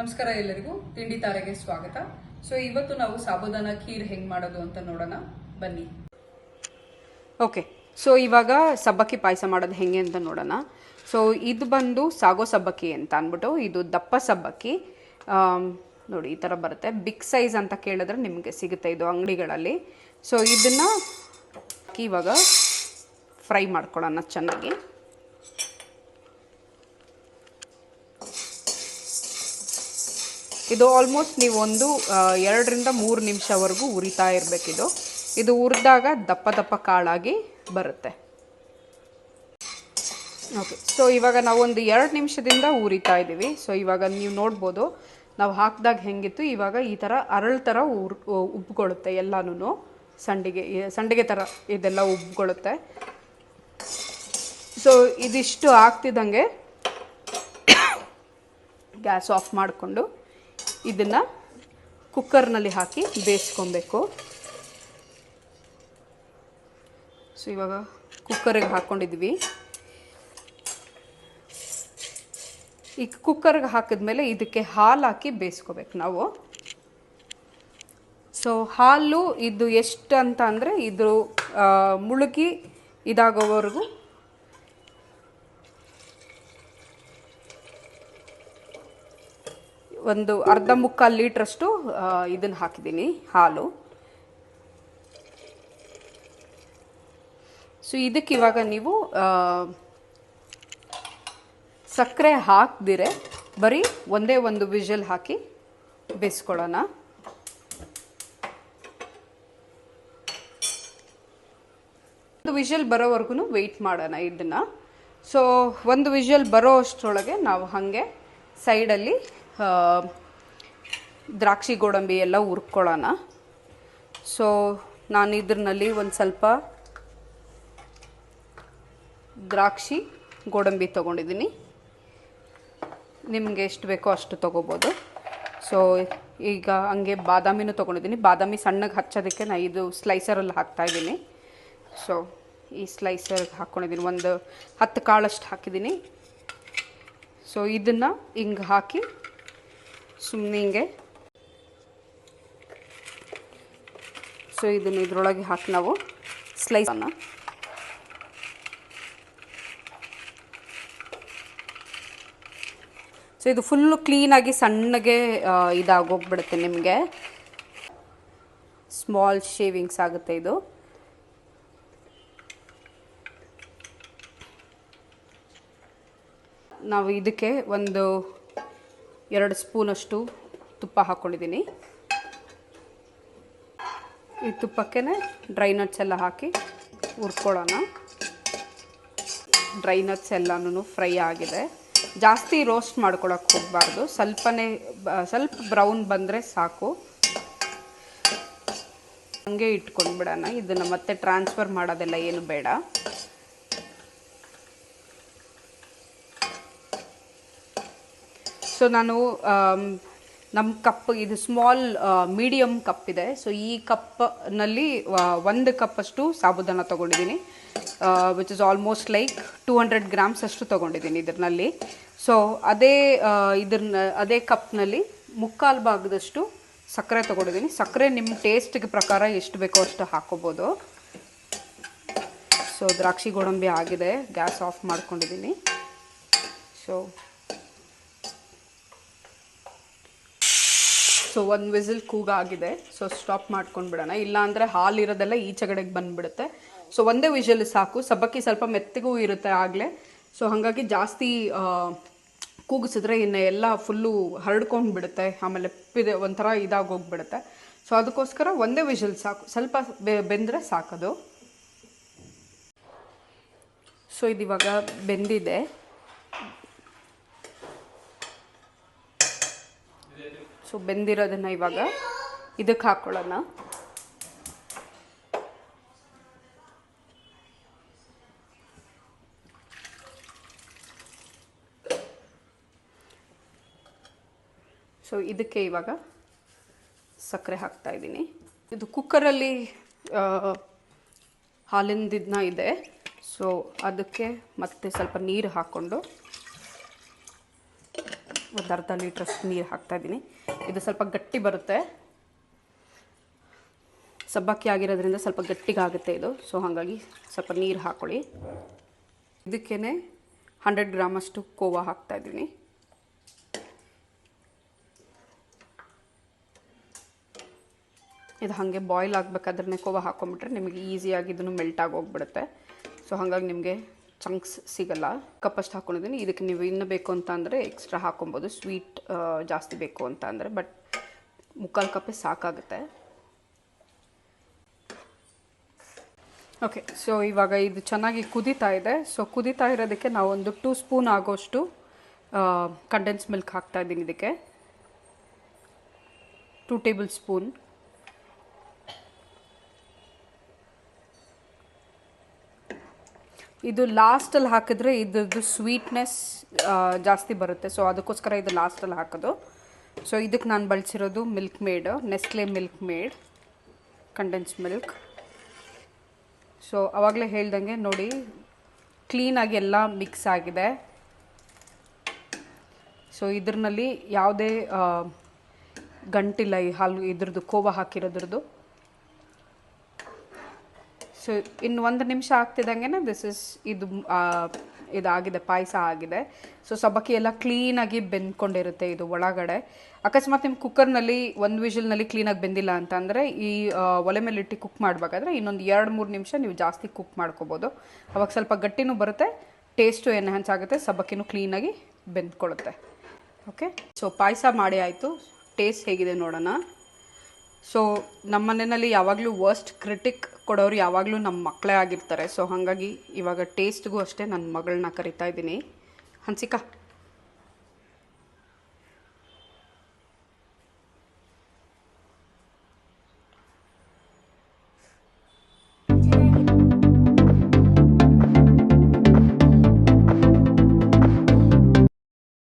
ನಮಸ್ಕಾರ ಎಲ್ಲರಿಗೂ ತಿಂಡಿ ತಾರೆಗೆ ಸ್ವಾಗತ. ಸೊ ಇವತ್ತು ನಾವು ಸಾಬುದಾನ ಖೀರ್ ಹೆಂಗ್ ಮಾಡೋದು ಅಂತ ನೋಡೋಣ ಬನ್ನಿ. ಓಕೆ, ಸೊ ಇವಾಗ ಸಬ್ಬಕ್ಕಿ ಪಾಯಸ ಮಾಡೋದು ಹೆಂಗೆ ಅಂತ ನೋಡೋಣ. ಸೊ ಇದು ಬಂದು ಸಾಗೋ ಸಬ್ಬಕ್ಕಿ ಅಂತ ಅಂದ್ಬಿಟ್ಟು, ಇದು ದಪ್ಪ ಸಬ್ಬಕ್ಕಿ ನೋಡಿ ಈ ಥರ ಬರುತ್ತೆ. ಬಿಗ್ ಸೈಜ್ ಅಂತ ಕೇಳಿದ್ರೆ ನಿಮಗೆ ಸಿಗುತ್ತೆ ಇದು ಅಂಗಡಿಗಳಲ್ಲಿ. ಸೊ ಇದನ್ನು ಇವಾಗ ಫ್ರೈ ಮಾಡ್ಕೊಳ್ಳೋಣ ಚೆನ್ನಾಗಿ. ಇದು ಆಲ್ಮೋಸ್ಟ್ ನೀವು ಒಂದು 2 ರಿಂದ 3 ನಿಮಿಷವರೆಗೂ ಉರಿತಾ ಇರಬೇಕಿದು. ಇದು ಉರಿದಾಗ ದಪ್ಪ ದಪ್ಪ ಕಾಳಾಗಿ ಬರುತ್ತೆ. ಓಕೆ, ಸೊ ಇವಾಗ ನಾವು ಒಂದು 2 ನಿಮಿಷದಿಂದ ಉರಿತಾ ಇದ್ದೀವಿ. ಸೊ ಇವಾಗ ನೀವು ನೋಡ್ಬೋದು ನಾವು ಹಾಕಿದಾಗ ಹೆಂಗಿತ್ತು, ಇವಾಗ ಈ ಥರ ಅರಳು ಥರ ಉಬ್ಕೊಳ್ಳುತ್ತೆ ಎಲ್ಲನೂ. ಸಂಡಿಗೆ ಥರ ಇದೆಲ್ಲ ಉಬ್ಕೊಳ್ಳುತ್ತೆ. ಸೊ ಇದಿಷ್ಟು ಆಗ್ತಿದ್ದಂಗೆ ಗ್ಯಾಸ್ ಆಫ್ ಮಾಡಿಕೊಂಡು ಇದನ್ನು ಕುಕ್ಕರ್ನಲ್ಲಿ ಹಾಕಿ ಬೇಯಿಸ್ಕೊಬೇಕು. ಸೊ ಇವಾಗ ಕುಕ್ಕರಿಗೆ ಹಾಕ್ಕೊಂಡಿದ್ವಿ. ಈ ಕುಕ್ಕರ್ಗೆ ಹಾಕಿದ್ಮೇಲೆ ಇದಕ್ಕೆ ಹಾಲು ಹಾಕಿ ಬೇಯಿಸ್ಕೋಬೇಕು ನಾವು. ಸೊ ಹಾಲು ಇದು ಎಷ್ಟು ಅಂತ ಅಂದರೆ ಇದು ಮುಳುಗಿ ಇದಾಗೋವರೆಗೂ ಒಂದು ಅರ್ಧ ಮುಕ್ಕಾಲು ಲೀಟ್ರಷ್ಟು ಇದನ್ನು ಹಾಕಿದ್ದೀನಿ ಹಾಲು. ಸೊ ಇದಕ್ಕೆ ಇವಾಗ ನೀವು ಸಕ್ಕರೆ ಹಾಕದಿರೆ ಬರೀ ಒಂದೇ ಒಂದು ವಿಷಲ್ ಹಾಕಿ ಬೇಯಿಸ್ಕೊಳ್ಳೋಣ. ಒಂದು ವಿಷಲ್ ಬರೋವರೆಗೂ ವೆಯ್ಟ್ ಮಾಡೋಣ ಇದನ್ನು. ಸೊ ಒಂದು ವಿಷಲ್ ಬರೋ ಅಷ್ಟರೊಳಗೆ ನಾವು ಹಾಗೆ ಸೈಡಲ್ಲಿ ದ್ರಾಕ್ಷಿ ಗೋಡಂಬಿ ಎಲ್ಲ ಹುರ್ಕೊಳ್ಳೋಣ. ಸೊ ನಾನು ಇದರಲ್ಲಿ ಒಂದು ಸ್ವಲ್ಪ ದ್ರಾಕ್ಷಿ ಗೋಡಂಬಿ ತೊಗೊಂಡಿದ್ದೀನಿ. ನಿಮಗೆ ಎಷ್ಟು ಬೇಕೋ ಅಷ್ಟು ತೊಗೋಬೋದು. ಸೊ ಈಗ ಹಂಗೆ ಬಾದಾಮಿನೂ ತೊಗೊಂಡಿದ್ದೀನಿ. ಬಾದಾಮಿ ಸಣ್ಣಗೆ ಹಚ್ಚೋದಕ್ಕೆ ನಾನು ಇದು ಸ್ಲೈಸರಲ್ಲಿ ಹಾಕ್ತಾಯಿದ್ದೀನಿ. ಸೊ ಈ ಸ್ಲೈಸರ್ಗೆ ಹಾಕ್ಕೊಂಡಿದ್ದೀನಿ, ಒಂದು 10 ಕಾಳಷ್ಟು ಹಾಕಿದ್ದೀನಿ. ಸೊ ಇದನ್ನು ಹಿಂಗೆ ಹಾಕಿ ಸುಮ್ಮನೆ ಹಿಂಗೆ, ಸೊ ಇದನ್ನು ಇದರೊಳಗೆ ಹಾಕಿ ನಾವು ಸ್ಲೈಸನ್ನು ಸೊ ಇದು ಫುಲ್ಲು ಕ್ಲೀನಾಗಿ ಸಣ್ಣಗೆ ಇದಾಗೋಗ್ಬಿಡುತ್ತೆ. ನಿಮಗೆ ಸ್ಮಾಲ್ ಶೇವಿಂಗ್ಸ್ ಆಗುತ್ತೆ ಇದು. ನಾವು ಇದಕ್ಕೆ ಒಂದು 2 ಸ್ಪೂನಷ್ಟು ತುಪ್ಪ ಹಾಕ್ಕೊಂಡಿದ್ದೀನಿ. ಈ ತುಪ್ಪಕ್ಕೆ ಡ್ರೈ ನಟ್ಸ್ ಎಲ್ಲ ಹಾಕಿ ಹುರ್ಕೊಳ್ಳೋಣ. ಡ್ರೈ ನಟ್ಸ್ ಎಲ್ಲನೂ ಫ್ರೈ ಆಗಿದೆ. ಜಾಸ್ತಿ ರೋಸ್ಟ್ ಮಾಡ್ಕೊಳಕ್ಕೆ ಹೋಗಬಾರ್ದು, ಸ್ವಲ್ಪ ಬ್ರೌನ್ ಬಂದರೆ ಸಾಕು. ಹಂಗೆ ಇಟ್ಕೊಂಡ್ಬಿಡೋಣ. ಇದನ್ನು ಮತ್ತೆ ಟ್ರಾನ್ಸ್ಫರ್ ಮಾಡೋದೆಲ್ಲ ಏನು ಬೇಡ. ಸೊ ನಾನು ನಮ್ಮ ಕಪ್ ಇದು ಸ್ಮಾಲ್ ಮೀಡಿಯಮ್ ಕಪ್ ಇದೆ. ಸೊ ಈ ಕಪ್ನಲ್ಲಿ 1 ಕಪ್ಪಷ್ಟು ಸಾಬುದಾನ ತೊಗೊಂಡಿದ್ದೀನಿ, which is almost like 200 grams ಅಷ್ಟು ತೊಗೊಂಡಿದ್ದೀನಿ ಇದರಲ್ಲಿ. ಸೊ ಅದೇ ಕಪ್ನಲ್ಲಿ 3/4 ಭಾಗದಷ್ಟು ಸಕ್ಕರೆ ತೊಗೊಂಡಿದ್ದೀನಿ. ಸಕ್ಕರೆ ನಿಮ್ಮ ಟೇಸ್ಟಿಗೆ ಪ್ರಕಾರ ಎಷ್ಟು ಬೇಕೋ ಅಷ್ಟು ಹಾಕ್ಕೋಬೋದು. ಸೊ ದ್ರಾಕ್ಷಿ ಗೋಡಂಬಿ ಆಗಿದೆ, ಗ್ಯಾಸ್ ಆಫ್ ಮಾಡ್ಕೊಂಡಿದ್ದೀನಿ. ಸೊ 1 ವಿಸಿಲ್ ಕೂಗಾಗಿದೆ. ಸೊ ಸ್ಟಾಪ್ ಮಾಡ್ಕೊಂಡು ಬಿಡೋಣ, ಇಲ್ಲಾಂದರೆ ಹಾಲು ಇರೋದೆಲ್ಲ ಈಚೆಗಡೆಗೆ ಬಂದುಬಿಡುತ್ತೆ. ಸೊ ಒಂದೇ ವಿಷಲ್ ಸಾಕು. ಸಬ್ಬಕ್ಕಿ ಸ್ವಲ್ಪ ಮೆತ್ತಗೂ ಇರುತ್ತೆ ಆಗಲೇ. ಸೊ ಹಾಗಾಗಿ ಜಾಸ್ತಿ ಕೂಗಿಸಿದ್ರೆ ಇನ್ನು ಎಲ್ಲ ಫುಲ್ಲು ಹರಡ್ಕೊಂಡು ಬಿಡುತ್ತೆ, ಆಮೇಲೆ ಒಂಥರ ಇದಾಗೋಗ್ಬಿಡುತ್ತೆ. ಸೊ ಅದಕ್ಕೋಸ್ಕರ ಒಂದೇ ವಿಷಲ್ ಸಾಕು, ಸ್ವಲ್ಪ ಬೆಂದರೆ ಸಾಕದು. ಸೊ ಇದಿವಾಗ ಬೆಂದಿದೆ. ಸೊ ಬೆಂದಿರೋದನ್ನು ಇವಾಗ ಇದಕ್ಕೆ ಹಾಕ್ಕೊಳ್ಳೋಣ. ಸೊ ಇದಕ್ಕೆ ಇವಾಗ ಸಕ್ಕರೆ ಹಾಕ್ತಾ ಇದ್ದೀನಿ. ಇದು ಕುಕ್ಕರಲ್ಲಿ ಹಾಲಿಂದಿದ್ನ ಇದೆ. ಸೊ ಅದಕ್ಕೆ ಮತ್ತೆ ಸ್ವಲ್ಪ ನೀರು ಹಾಕ್ಕೊಂಡು ಒಂದು ಅರ್ಧ ಲೀಟ್ರಷ್ಟು ನೀರು ಹಾಕ್ತಾಯಿದ್ದೀನಿ. ಇದು ಸ್ವಲ್ಪ ಗಟ್ಟಿ ಬರುತ್ತೆ, ಸಬ್ಬಕ್ಕಿ ಆಗಿರೋದ್ರಿಂದ ಸ್ವಲ್ಪ ಗಟ್ಟಿಗಾಗುತ್ತೆ ಇದು. ಸೊ ಹಾಗಾಗಿ ಸ್ವಲ್ಪ ನೀರು ಹಾಕ್ಕೊಳ್ಳಿ. ಇದಕ್ಕೇ 100 ಗ್ರಾಮಷ್ಟು ಕೋವಾ ಹಾಕ್ತಾಯಿದ್ದೀನಿ. ಇದು ಹಾಗೆ ಬಾಯ್ಲ್ ಆಗಬೇಕಾದ್ರೆ ಕೋವಾ ಹಾಕ್ಕೊಂಬಿಟ್ರೆ ನಿಮಗೆ ಈಸಿಯಾಗಿ ಇದನ್ನು ಮೆಲ್ಟ್ ಆಗೋಗ್ಬಿಡುತ್ತೆ. ಸೊ ಹಾಗಾಗಿ ನಿಮಗೆ ಚಂಕ್ಸ್ ಸಿಗಲ್ಲ. ಕಪ್ಪಷ್ಟು ಹಾಕ್ಕೊಂಡಿದ್ದೀನಿ. ಇದಕ್ಕೆ ನೀವು ಇನ್ನೂ ಬೇಕು ಅಂತ ಅಂದರೆ ಎಕ್ಸ್ಟ್ರಾ ಹಾಕ್ಕೊಬೋದು, ಸ್ವೀಟ್ ಜಾಸ್ತಿ ಬೇಕು ಅಂತ ಅಂದರೆ. ಬಟ್ 3/4 ಕಪ್ಪೇ ಸಾಕಾಗುತ್ತೆ. ಓಕೆ, ಸೊ ಇವಾಗ ಇದು ಚೆನ್ನಾಗಿ ಕುದೀತಾ ಇದೆ. ಸೊ ಕುದೀತಾ ಇರೋದಕ್ಕೆ ನಾವು ಒಂದು 2 ಸ್ಪೂನ್ ಆಗೋಷ್ಟು ಕಂಡೆನ್ಸ್ ಮಿಲ್ಕ್ ಹಾಕ್ತಾಯಿದ್ದೀನಿ. ಇದಕ್ಕೆ 2 ಟೇಬಲ್ ಸ್ಪೂನ್. ಇದು ಲಾಸ್ಟಲ್ಲಿ ಹಾಕಿದ್ರೆ ಇದ್ರದ್ದು ಸ್ವೀಟ್ನೆಸ್ ಜಾಸ್ತಿ ಬರುತ್ತೆ. ಸೊ ಅದಕ್ಕೋಸ್ಕರ ಇದು ಲಾಸ್ಟಲ್ಲಿ ಹಾಕೋದು. ಸೊ ಇದಕ್ಕೆ ನಾನು ಬಳಸಿರೋದು Milkmaid, Nestle Milkmaid condense milk. So ಆವಾಗಲೇ ಹೇಳ್ದಂಗೆ ನೋಡಿ, ಕ್ಲೀನಾಗಿ ಎಲ್ಲ ಮಿಕ್ಸ್ ಆಗಿದೆ. ಸೊ ಇದ್ರಲ್ಲಿ ಯಾವುದೇ ಗಂಟಿಲ್ಲ ಈ ಹಾಲು ಇದ್ರದ್ದು, ಕೋವಾ ಹಾಕಿರೋದ್ರದ್ದು. ಸೊ ಇನ್ನು 1 ನಿಮಿಷ ಆಗ್ತಿದ್ದಂಗೆ ಇದಾಗಿದೆ, ಪಾಯಸ ಆಗಿದೆ. ಸೊ ಸಬ್ಬಕ್ಕಿ ಎಲ್ಲ ಕ್ಲೀನಾಗಿ ಬೆಂದ್ಕೊಂಡಿರುತ್ತೆ ಇದು ಒಳಗಡೆ. ಅಕಸ್ಮಾತ್ ನಿಮ್ಮ ಕುಕ್ಕರ್ನಲ್ಲಿ 1 ವಿಷಲ್ನಲ್ಲಿ ಕ್ಲೀನಾಗಿ ಬೆಂದಿಲ್ಲ ಅಂತ ಅಂದರೆ ಈ ಒಲೆ ಮೇಲೆ ಇಟ್ಟು ಕುಕ್ ಮಾಡಬೇಕಾದ್ರೆ ಇನ್ನೊಂದು 2-3 ನಿಮಿಷ ನೀವು ಜಾಸ್ತಿ ಕುಕ್ ಮಾಡ್ಕೋಬೋದು. ಅವಾಗ ಸ್ವಲ್ಪ ಗಟ್ಟಿನೂ ಬರುತ್ತೆ, ಟೇಸ್ಟು ಎನ್ಹ್ಯಾನ್ಸ್ ಆಗುತ್ತೆ, ಸಬ್ಬಕ್ಕಿನೂ ಕ್ಲೀನಾಗಿ ಬೆಂದ್ಕೊಳ್ಳುತ್ತೆ. ಓಕೆ, ಸೊ ಪಾಯಸ ಮಾಡಿ ಆಯಿತು. ಟೇಸ್ಟ್ ಹೇಗಿದೆ ನೋಡೋಣ. ಸೊ ನಮ್ಮ ಮನೆಯಲ್ಲಿ ಯಾವಾಗಲೂ ವರ್ಸ್ಟ್ ಕ್ರಿಟಿಕ್ ಕೊಡೋರು ಯಾವಾಗಲೂ ನಮ್ಮ ಮಕ್ಕಳೇ ಆಗಿರ್ತಾರೆ. ಸೊ ಹಾಗಾಗಿ ಇವಾಗ ಟೇಸ್ಟ್ಗೂ ಅಷ್ಟೇ ನನ್ನ ಮಗಳನ್ನ ಕರಿತಾ ಇದ್ದೀನಿ. ಹನ್ಸಿಕಾ